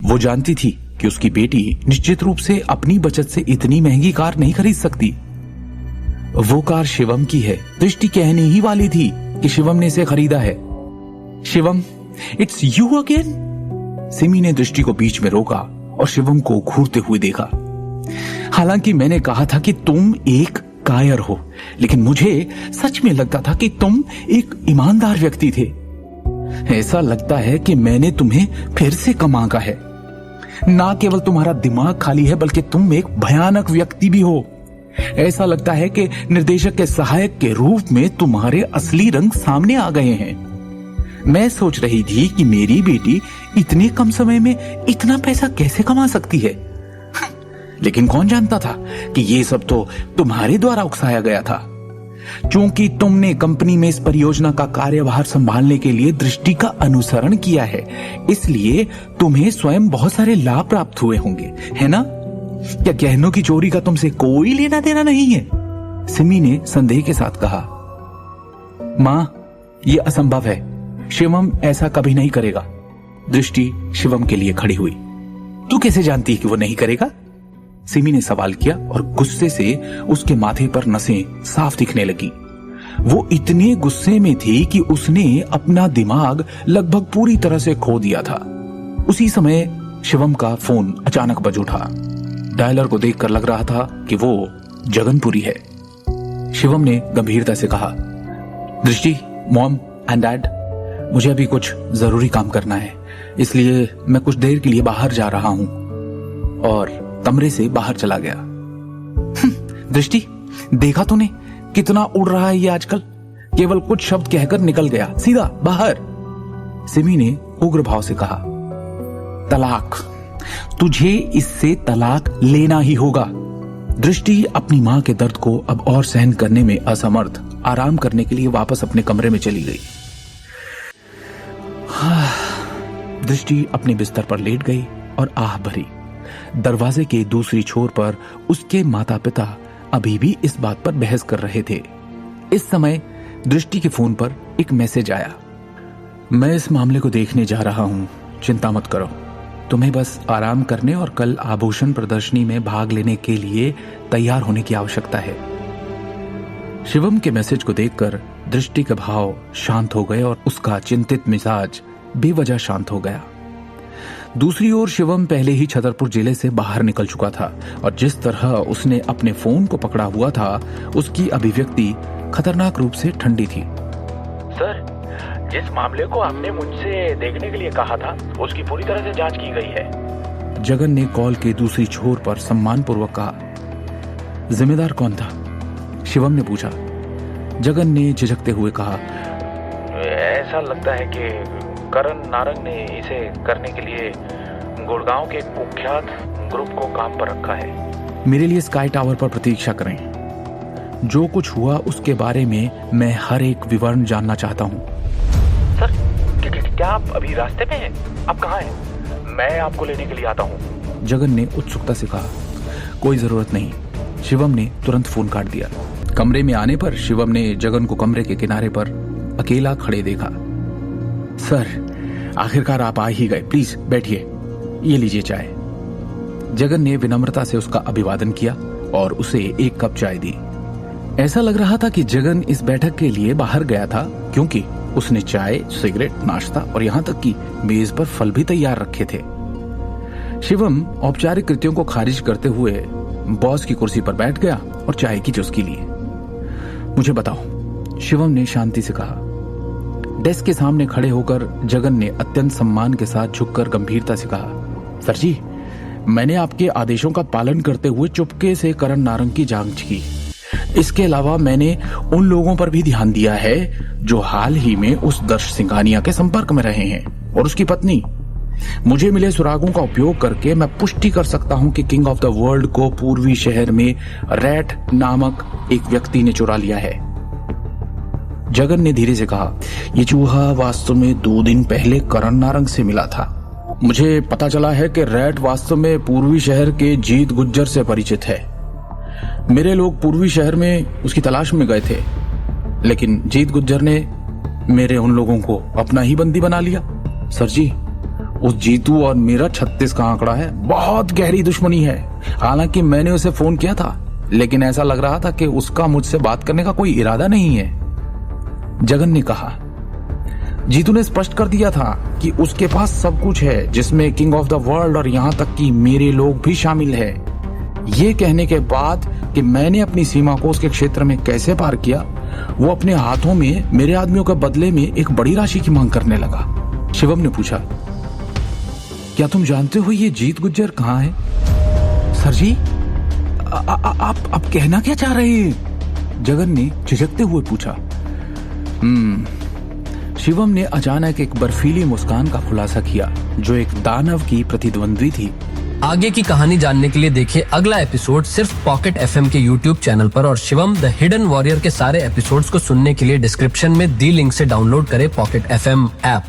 वो जानती थी कि उसकी बेटी निश्चित रूप से अपनी बचत से इतनी महंगी कार नहीं खरीद सकती। वो कार शिवम की है। दृष्टि कहने ही वाली थी कि शिवम ने इसे खरीदा है। Shivam, it's you again. Simi ने दृष्टि को बीच में रोका और शिवम को घूरते हुए देखा। हालांकि मैंने कहा था कि तुम एक कायर हो, लेकिन मुझे सच में लगता था कि तुम एक ईमानदार व्यक्ति थे। ऐसा लगता है कि मैंने तुम्हें फिर से कम आंका है। ना केवल तुम्हारा दिमाग खाली है, बल्कि तुम एक भयानक व्यक्ति भी हो। ऐसा लगता है कि निर्देशक के सहायक के रूप में तुम्हारे असली रंग सामने आ गए हैं। मैं सोच रही थी कि मेरी बेटी इतने कम समय में इतना पैसा कैसे कमा सकती है, लेकिन कौन जानता था कि ये सब तो तुम्हारे द्वारा उकसाया गया था। क्योंकि तुमने कंपनी में इस परियोजना का कार्यभार संभालने के लिए दृष्टि का अनुसरण किया है, इसलिए तुम्हें स्वयं बहुत सारे लाभ प्राप्त हुए होंगे, है ना? क्या गहनों की चोरी का तुमसे कोई लेना देना नहीं है? सिमी ने संदेह के साथ कहा। मां, यह असंभव है। शिवम ऐसा कभी नहीं करेगा। दृष्टि शिवम के लिए खड़ी हुई। तू कैसे जानती है कि वो नहीं करेगा? सिमी ने सवाल किया और गुस्से से उसके माथे पर नसें साफ दिखने लगी। वो इतने गुस्से में थी कि उसने अपना दिमाग लगभग पूरी तरह से खो दिया था। उसी समय शिवम का फोन अचानक बज उठा। डायलर को देखकर लग रहा था कि वो जगनपुरी है। शिवम ने गंभीरता से कहा, दृष्टि, मॉम एंड डैड, मुझे अभी कुछ जरूरी काम करना है, इसलिए मैं कुछ देर के लिए बाहर जा रहा हूं। और कमरे से बाहर चला गया। दृष्टि, देखा तूने कितना उड़ रहा है ये आजकल? केवल कुछ शब्द कहकर निकल गया सीधा बाहर। सिमी ने उग्र भाव से कहा, तलाक, तुझे इससे तलाक लेना ही होगा। दृष्टि अपनी मां के दर्द को अब और सहन करने में असमर्थ आराम करने के लिए वापस अपने कमरे में चली गई। दृष्टि अपने बिस्तर पर लेट गई और आह भरी। दरवाजे के दूसरी छोर पर उसके माता पिता अभी भी इस बात पर बहस कर रहे थे। इस समय दृष्टि के फोन पर एक मैसेज आया। मैं इस मामले को देखने जा रहा हूं, चिंता मत करो। तुम्हें बस आराम करने और कल आभूषण प्रदर्शनी में भाग लेने के लिए तैयार होने की आवश्यकता है। शिवम के मैसेज को देखकर दृष्टि के भाव शांत हो गए और उसका चिंतित मिजाज बेवजह शांत हो गया। दूसरी ओर शिवम पहले ही छतरपुर जिले से बाहर निकल चुका था और जिस तरह उसने अपने फोन को पकड़ा हुआ था, उसकी अभिव्यक्ति खतरनाक रूप से ठंडी थी। सर, जिस मामले को आपने मुझसे देखने के लिए कहा था, उसकी पूरी तरह से जांच की गई है। जगन ने कॉल के दूसरी छोर पर सम्मानपूर्वक कहा। जिम्मेदार कौन था? शिवम ने पूछा। जगन ने झिझकते हुए कहा, ऐसा लगता है कि करण नारंग ने इसे करने के लिए गुड़गांव के कुख्यात ग्रुप को काम पर रखा है। मेरे लिए स्काई टावर पर प्रतीक्षा करें। जो कुछ हुआ उसके बारे में मैं हर एक विवरण जानना चाहता हूँ। सर, क्या आप अभी रास्ते में हैं? आप कहाँ हैं? मैं आपको लेने के लिए आता हूँ। जगन ने उत्सुकता से कहा। कोई जरूरत नहीं। शिवम ने तुरंत फोन काट दिया। कमरे में आने पर शिवम ने जगन को कमरे के किनारे पर अकेला खड़े देखा। सर, आखिरकार आप आ ही गए, प्लीज बैठिए, ये लीजिए चाय। जगन ने विनम्रता से उसका अभिवादन किया और उसे एक कप चाय दी। ऐसा लग रहा था कि जगन इस बैठक के लिए बाहर गया था, क्योंकि उसने चाय, सिगरेट, नाश्ता और यहां तक कि मेज पर फल भी तैयार रखे थे। शिवम औपचारिक कृत्यों को खारिज करते हुए बॉस की कुर्सी पर बैठ गया और चाय की चुस्की ली। मुझे बताओ, शिवम ने शांति से कहा। डेस्क के सामने खड़े होकर जगन ने अत्यंत सम्मान के साथ झुककर गंभीरता से कहा, सर जी, मैंने आपके आदेशों का पालन करते हुए चुपके से करण नारंग की जांच की। इसके अलावा मैंने उन लोगों पर भी ध्यान दिया है जो हाल ही में उस दर्श सिंघानिया के संपर्क में रहे हैं और उसकी पत्नी। मुझे मिले सुरागों का उपयोग करके मैं पुष्टि कर सकता हूं कि किंग ऑफ द वर्ल्ड को पूर्वी शहर में रैट नामक एक व्यक्ति ने चुरा लिया है। जगन ने धीरे से कहा, यह चूहा वास्तव में 2 दिन पहले करण नारंग से मिला था। मुझे पता चला है कि रैट वास्तव में पूर्वी शहर के जीत गुज्जर से परिचित है। मेरे लोग पूर्वी शहर में उसकी तलाश में गए थे, लेकिन जीत गुज्जर ने मेरे उन लोगों को अपना ही बंदी बना लिया। सर जी, उस जीतू और मेरा 36 का आंकड़ा है, बहुत गहरी दुश्मनी है। हालांकि मैंने उसे फोन किया था, लेकिन ऐसा लग रहा था कि उसका मुझसे बात करने का कोई इरादा नहीं है। जगन ने कहा। जीतू ने स्पष्ट कर दिया था कि उसके पास सब कुछ है, जिसमें किंग ऑफ द वर्ल्ड और यहां तक कि मेरे लोग भी शामिल है। ये कहने के बाद कि मैंने अपनी सीमा को उसके क्षेत्र में कैसे पार किया, वो अपने हाथों में मेरे आदमियों के बदले में एक बड़ी राशि की मांग करने लगा। शिवम ने पूछा, क्या तुम जानते हो ये जीत गुज्जर कहाँ है? सर जी, आप कहना क्या चाह रहे हैं? जगन ने झिझकते हुए पूछा। शिवम ने अचानक एक बर्फीली मुस्कान का खुलासा किया, जो एक दानव की प्रतिद्वंद्वी थी। आगे की कहानी जानने के लिए देखिए अगला एपिसोड सिर्फ पॉकेट एफएम के यूट्यूब चैनल पर, और शिवम द हिडन वॉरियर के सारे एपिसोड्स को सुनने के लिए डिस्क्रिप्शन में दी लिंक से डाउनलोड करें पॉकेट एफएम ऐप।